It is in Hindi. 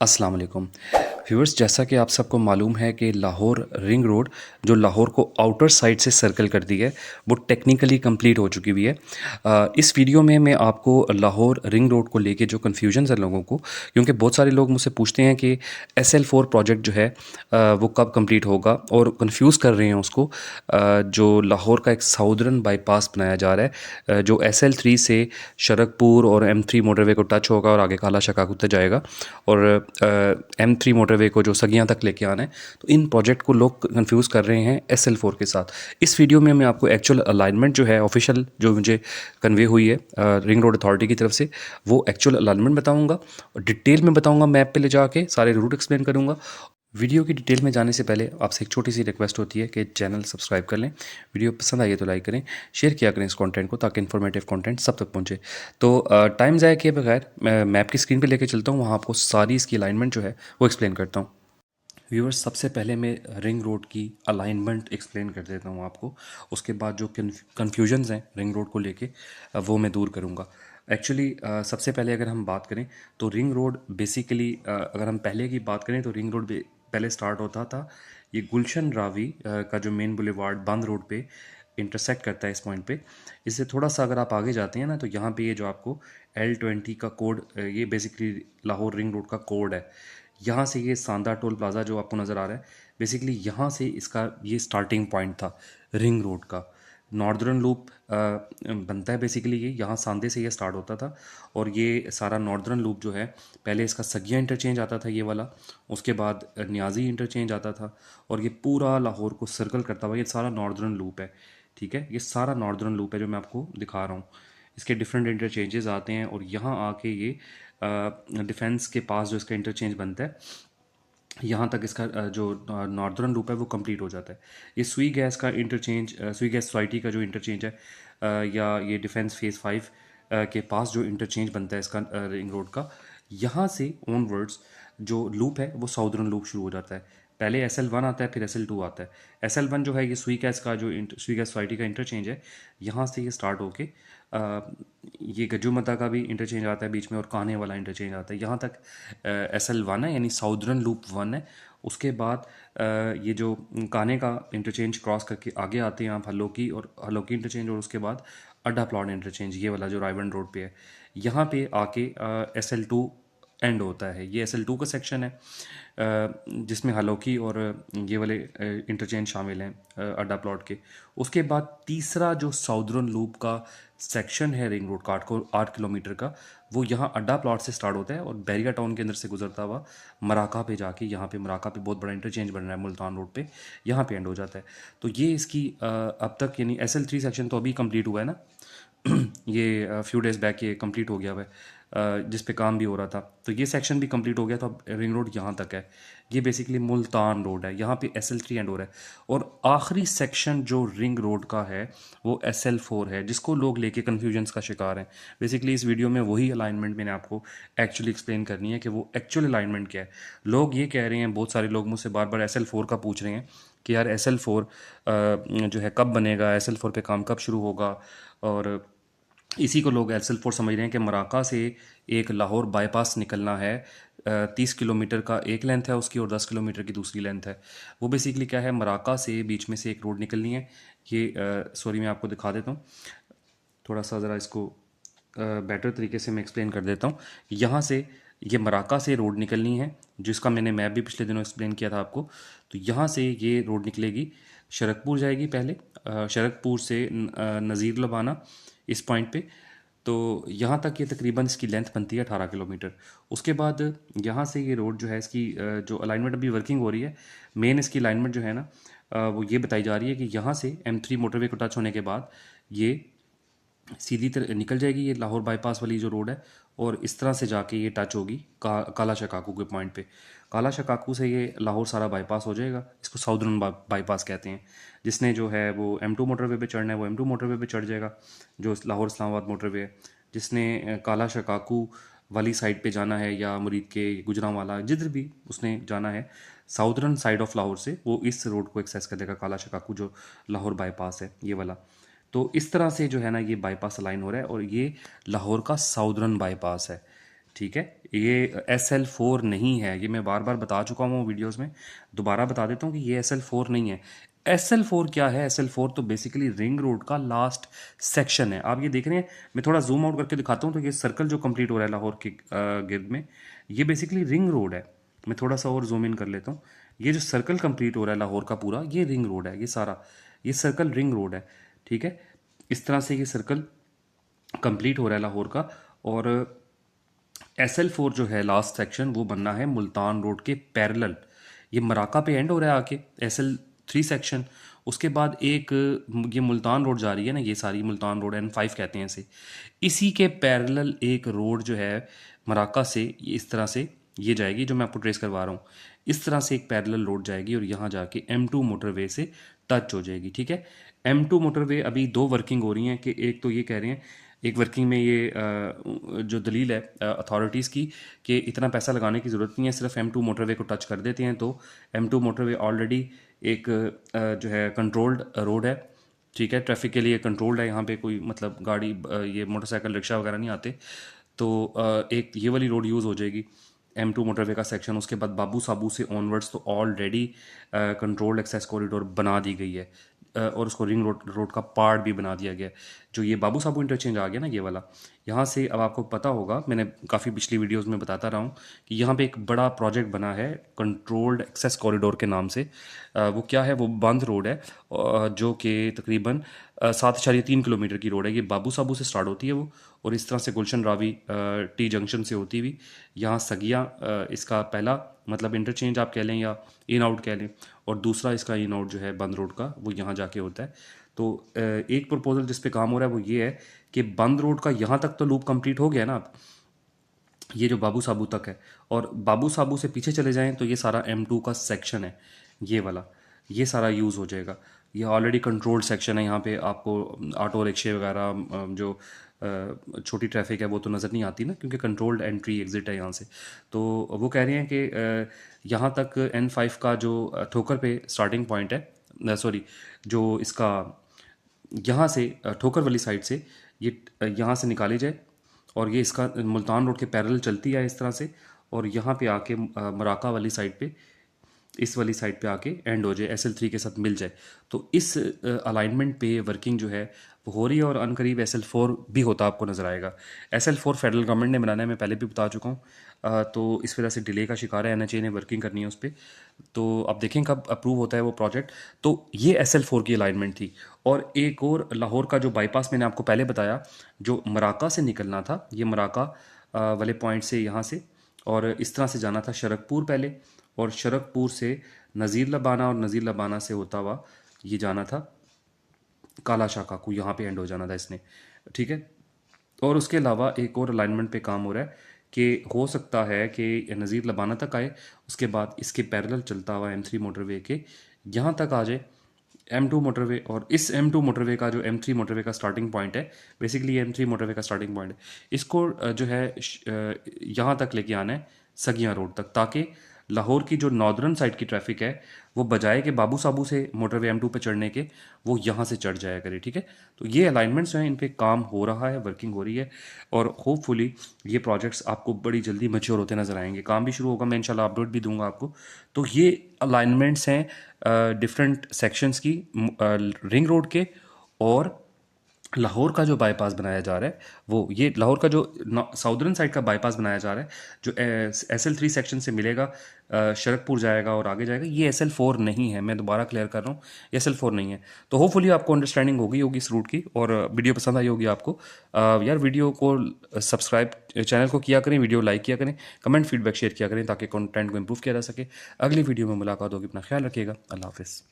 अस्सलाम वालेकुम व्यूअर्स, जैसा कि आप सबको मालूम है कि लाहौर रिंग रोड जो लाहौर को आउटर साइड से सर्कल करती है वो टेक्निकली कंप्लीट हो चुकी हुई है। इस वीडियो में मैं आपको लाहौर रिंग रोड को लेके जो कन्फ्यूजन है लोगों को, क्योंकि बहुत सारे लोग मुझसे पूछते हैं कि SL4 प्रोजेक्ट जो है वो कब कंप्लीट होगा और कंफ्यूज कर रहे हैं उसको। जो लाहौर का एक साउदर्न बाईपास बनाया जा रहा है, जो SL3 से शरकपुर और M3 मोटरवे को टच होगा और आगे काला शकाकू तक जाएगा, और M3 मोटरवे को जो सगियां तक लेके आना है। तो इन प्रोजेक्ट को लोग कंफ्यूज कर रहे हैं SL4 के साथ। इस वीडियो में मैं आपको एक्चुअल अलाइनमेंट जो है ऑफिशियल जो मुझे कन्वे हुई है रिंग रोड अथॉरिटी की तरफ से, वो एक्चुअल अलाइनमेंट बताऊंगा और डिटेल में बताऊंगा, मैप पे ले जाके सारे रूट एक्सप्लेन करूंगा। वीडियो की डिटेल में जाने से पहले आपसे एक छोटी सी रिक्वेस्ट होती है कि चैनल सब्सक्राइब कर लें, वीडियो पसंद आई है तो लाइक करें, शेयर किया करें इस कंटेंट को ताकि इन्फॉर्मेटिव कंटेंट सब तक पहुंचे। तो टाइम ज़ाया किए बगैर मैं मैप की स्क्रीन पे लेके चलता हूं, वहां आपको सारी इसकी अलाइनमेंट जो है वो एक्सप्लेन करता हूं। व्यूअर्स, सबसे पहले मैं रिंग रोड की अलाइनमेंट एक्सप्लेन कर देता हूँ आपको। उसके बाद जो कन्फ्यूजन्स हैं रिंग रोड को लेके वो मैं दूर करूँगा। एक्चुअली सबसे पहले अगर हम बात करें तो रिंग रोड बेसिकली, अगर हम पहले की बात करें तो रिंग रोड पहले स्टार्ट होता था ये गुलशन रावी का जो मेन बुलेवार्ड बंद रोड पे इंटरसेक्ट करता है इस पॉइंट पे। इससे थोड़ा सा अगर आप आगे जाते हैं ना, तो यहाँ पे ये जो आपको L20 का कोड, ये बेसिकली लाहौर रिंग रोड का कोड है। यहाँ से ये सांदा टोल प्लाज़ा जो आपको नज़र आ रहा है, बेसिकली यहाँ से इसका ये स्टार्टिंग पॉइंट था रिंग रोड का। नॉर्दर्न लूप बनता है बेसिकली, ये यहाँ सांदे से ये स्टार्ट होता था और ये सारा नॉर्दर्न लूप जो है, पहले इसका सगिया इंटरचेंज आता था ये वाला, उसके बाद न्याजी इंटरचेंज आता था और ये पूरा लाहौर को सर्कल करता हुआ ये सारा नॉर्दर्न लूप है। ठीक है, ये सारा नॉर्दर्न लूप है जो मैं आपको दिखा रहा हूँ। इसके डिफरेंट इंटरचेंजेस आते हैं और यहाँ आके ये डिफेंस के पास जो इसका इंटरचेंज बनता है, यहाँ तक इसका जो नॉर्दर्न लूप है वो कंप्लीट हो जाता है। ये सुई गैस का इंटरचेंज, सुई गैस सोसाइटी का जो इंटरचेंज है, या ये डिफेंस फेज़ 5 के पास जो इंटरचेंज बनता है इसका रिंग रोड का, यहाँ से ऑनवर्ड्स जो लूप है वो साउदर्न लूप शुरू हो जाता है। पहले SL1 आता है, फिर SL2 आता है। SL1 जो है ये सुई गैस का जो सुई गैस सोसाइटी का इंटरचेंज है, यहाँ से ये स्टार्ट होके ये गजुमता का भी इंटरचेंज आता है बीच में और कान्हे वाला इंटरचेंज आता है। यहाँ तक SL1 है, यानी साउदर्न लूप 1 है। उसके बाद ये जो कान्हे का इंटरचेंज क्रॉस करके आगे आते हैं आप हलोकी, और हलोकी इंटरचेंज, और उसके बाद अड्डा प्लॉट इंटरचेंज, ये वाला जो रायबन रोड पे है। यहाँ पे आके SL2 एंड होता है। ये SL2 का सेक्शन है जिसमें हलोकी और ये वाले इंटरचेंज शामिल हैं अड्डा प्लॉट के। उसके बाद तीसरा जो साउदर्न लूप का सेक्शन है रिंग रोड का 8 किलोमीटर का, वो यहाँ अड्डा प्लॉट से स्टार्ट होता है और बैरिया टाउन के अंदर से गुजरता हुआ मराका पे जाके, यहाँ पे मराका पे बहुत बड़ा इंटरचेंज बन रहा है मुल्तान रोड पे, यहाँ पे एंड हो जाता है। तो ये इसकी अब तक, यानी SL3 सेक्शन तो अभी कंप्लीट हुआ है ना ये फ्यू डेज़ बैक ये कंप्लीट हो गया हुआ है, जिस पे काम भी हो रहा था। तो ये सेक्शन भी कंप्लीट हो गया, तो अब रिंग रोड यहाँ तक है। ये बेसिकली मुल्तान रोड है, यहाँ पे SL3 एंड हो रहा है। और आखिरी सेक्शन जो रिंग रोड का है वो SL4 है, जिसको लोग लेके कन्फ्यूजन्स का शिकार हैं। बेसिकली इस वीडियो में वही अलाइनमेंट मैंने आपको एक्चुअली एक्सप्लेन करनी है कि वो एक्चुअल अलाइनमेंट क्या है। लोग ये कह रहे हैं, बहुत सारे लोग मुझसे बार बार SL4 का पूछ रहे हैं कि यार SL4 जो है कब बनेगा, SL4 पे काम कब शुरू होगा। और इसी को लोग SL4 समझ रहे हैं कि मराका से एक लाहौर बाईपास निकलना है। 30 किलोमीटर का एक लेंथ है उसकी और 10 किलोमीटर की दूसरी लेंथ है। वो बेसिकली क्या है, मराका से बीच में से एक रोड निकलनी है। ये सॉरी, मैं आपको दिखा देता हूँ थोड़ा सा, ज़रा इसको बेटर तरीके से मैं एक्सप्लेन कर देता हूँ। यहाँ से ये मराका से रोड निकलनी है, जिसका मैंने मैप भी पिछले दिनों एक्सप्लेन किया था आपको। तो यहाँ से ये रोड निकलेगी, शरकपुर जाएगी पहले, शरकपुर से नज़ीर लबाना इस पॉइंट पे। तो यहाँ तक ये तकरीबन इसकी लेंथ बनती है 18 किलोमीटर। उसके बाद यहाँ से ये रोड जो है इसकी जो अलाइनमेंट अभी वर्किंग हो रही है, मेन इसकी अलाइनमेंट जो है ना, वो ये बताई जा रही है कि यहाँ से M3 मोटरवे को टच होने के बाद ये सीधी तरह निकल जाएगी, ये लाहौर बाईपास वाली जो रोड है, और इस तरह से जाके ये टच होगी काला शकाकू के पॉइंट पे। काला शकाकू से ये लाहौर सारा बाईपास हो जाएगा। इसको साउदर्न बाईपास कहते हैं। जिसने जो है वो M2 मोटरवे पे चढ़ना है वो M2 मोटरवे पे चढ़ जाएगा, जो लाहौर इस्लामाबाद मोटरवे है। जिसने काला शकाकू वाली साइड पे जाना है, या मुरीद के गुजरांवाला जिधर भी उसने जाना है साउदर्न साइड ऑफ लाहौर से, वो इस रोड को एक्सेस कर लेगा, काला शकाकू जो लाहौर बाईपास है ये वाला। तो इस तरह से जो है ना ये बाईपास अलाइन हो रहा है और ये लाहौर का साउदर्न बाईपास है। ठीक है, ये SL4 नहीं है, ये मैं बार बार बता चुका हूँ वीडियोस में, दोबारा बता देता हूँ कि ये SL4 नहीं है। SL4 क्या है? SL4 तो बेसिकली रिंग रोड का लास्ट सेक्शन है। आप ये देख रहे हैं, मैं थोड़ा जूम आउट करके दिखाता हूँ। तो ये सर्कल जो कंप्लीट हो रहा है लाहौर के गिर्द में, ये बेसिकली रिंग रोड है। मैं थोड़ा सा और जूम इन कर लेता हूँ। ये जो सर्कल कंप्लीट हो रहा है लाहौर का पूरा, ये रिंग रोड है। ये सारा ये सर्कल रिंग रोड है, ठीक है। इस तरह से ये सर्कल कंप्लीट हो रहा है लाहौर का। और SL4 जो है लास्ट सेक्शन, वो बनना है मुल्तान रोड के पैरेलल। ये मराका पे एंड हो रहा है आके SL3 सेक्शन। उसके बाद एक ये मुल्तान रोड जा रही है ना, ये सारी मुल्तान रोड N5 कहते हैं इसे। इसी के पैरेलल एक रोड जो है मराका से ये इस तरह से ये जाएगी, जो मैं आपको ट्रेस करवा रहा हूँ। इस तरह से एक पैरेलल रोड जाएगी और यहाँ जाके M2 मोटरवे से टच हो जाएगी, ठीक है। M2 मोटरवे अभी दो वर्किंग हो रही हैं। कि एक तो ये कह रहे हैं, एक वर्किंग में ये जो दलील है अथॉरिटीज़ की कि इतना पैसा लगाने की ज़रूरत नहीं है, सिर्फ M2 मोटरवे को टच कर देते हैं। तो M2 मोटरवे ऑलरेडी एक जो है कंट्रोल्ड रोड है, ठीक है। ट्रैफिक के लिए कंट्रोल्ड है, यहाँ पे कोई मतलब गाड़ी ये मोटरसाइकिल रिक्शा वगैरह नहीं आते। तो एक ये वाली रोड यूज़ हो जाएगी M2 मोटरवे का सेक्शन। उसके बाद बाबू साबू से ऑनवर्ड्स तो ऑलरेडी कंट्रोल्ड एक्सेस कॉरिडोर बना दी गई है, और उसको रिंग रोड का पार्ट भी बना दिया गया है। जो ये बाबू साबू इंटरचेंज आ गया ना, ये वाला, यहाँ से अब आपको पता होगा, मैंने काफ़ी पिछली वीडियोस में बताता रहा हूँ कि यहाँ पे एक बड़ा प्रोजेक्ट बना है कंट्रोल्ड एक्सेस कॉरिडोर के नाम से। वो क्या है? वो बंद रोड है, जो कि तकरीबन 7.3 किलोमीटर की रोड है। ये बाबू साबू से स्टार्ट होती है वो, और इस तरह से गुलशन रावी टी जंक्शन से होती हुई यहाँ सगिया, इसका पहला मतलब इंटरचेंज आप कह लें या इन आउट कह लें, और दूसरा इसका इन आउट जो है बंद रोड का, वो यहाँ जाके होता है। तो एक प्रपोजल जिस पे काम हो रहा है वो ये है कि बंद रोड का यहाँ तक तो लूप कंप्लीट हो गया ना अब, ये जो बाबू साबू तक है। और बाबू साबू से पीछे चले जाएं तो ये सारा M2 का सेक्शन है, ये वाला, ये सारा यूज़ हो जाएगा। ये ऑलरेडी कंट्रोल्ड सेक्शन है। यहाँ पे आपको ऑटो रिक्शे वगैरह जो छोटी ट्रैफिक है वो तो नज़र नहीं आती ना, क्योंकि कंट्रोल्ड एंट्री एग्ज़िट है यहाँ से। तो वो कह रहे हैं कि यहाँ तक N5 का जो ठोकर पे स्टार्टिंग पॉइंट है, सॉरी, जो इसका यहाँ से ठोकर वाली साइड से ये यहाँ से निकाली जाए, और ये इसका मुल्तान रोड के पैरेलल चलती है इस तरह से, और यहाँ पे आके मराका वाली साइड पे, इस वाली साइड पे आके एंड हो जाए, SL3 के साथ मिल जाए। तो इस अलाइनमेंट पे वर्किंग जो है वो हो रही है, और अनकरीब SL4 भी होता आपको नज़र आएगा। SL4 फेडरल गवर्नमेंट ने बनाना है, मैं पहले भी बता चुका हूँ। तो इस वजह से डिले का शिकार है, NHA ने वर्किंग करनी है उस पर। तो अब देखें कब अप्रूव होता है वो प्रोजेक्ट। तो ये SL4 की अलाइनमेंट थी। और एक और लाहौर का जो बाईपास मैंने आपको पहले बताया, जो मराका से निकलना था, ये मराका वाले पॉइंट से यहाँ से, और इस तरह से जाना था शरकपुर पहले, और शरकपुर से नज़ीर लबाना, और नज़ीर लबाना से होता हुआ ये जाना था काला शाखा को, यहाँ पे एंड हो जाना था इसने, ठीक है। और उसके अलावा एक और अलाइनमेंट पे काम हो रहा है कि हो सकता है कि नज़ीर लबाना तक आए, उसके बाद इसके पैरेलल चलता हुआ M3 मोटरवे के यहाँ तक आ जाए M2 मोटरवे। और इस M2 मोटरवे का जो M3 मोटरवे का स्टार्टिंग पॉइंट है, बेसिकली M3 मोटरवे का स्टार्टिंग पॉइंट है, इसको जो है यहाँ तक लेके आना है सगिया रोड तक, ताकि लाहौर की जो नॉर्दर्न साइड की ट्रैफिक है वो बजाय के बाबू साबू से मोटरवे M2 पे चढ़ने के, वो यहाँ से चढ़ जाया करे, ठीक है। तो ये अलाइनमेंट्स हैं, इन पे काम हो रहा है, वर्किंग हो रही है, और होपफुली ये प्रोजेक्ट्स आपको बड़ी जल्दी मैच्योर होते नजर आएंगे। काम भी शुरू होगा, मैं इंशाल्लाह अपडेट भी दूंगा आपको। तो ये अलाइनमेंट्स हैं डिफरेंट सेक्शंस की रिंग रोड के। और लाहौर का जो बाईपास बनाया जा रहा है, वो ये लाहौर का जो साउदर्न साइड का बाईपास बनाया जा रहा है, जो SL3 सेक्शन से मिलेगा, शरकपुर जाएगा और आगे जाएगा, ये SL4 नहीं है। मैं दोबारा क्लियर कर रहा हूँ, ये SL4 नहीं है। तो होपफुली आपको अंडरस्टैंडिंग होगी इस रूट की, और वीडियो पसंद आई होगी आपको। यार वीडियो को सब्सक्राइब, चैनल को किया करें, वीडियो लाइक किया करें, कमेंट फीडबैक शेयर किया करें, ताकि कंटेंट को इम्प्रूव किया जा सके। अगली वीडियो में मुलाकात होगी, अपना ख्याल रखिएगा, अल्लाह हाफिज़।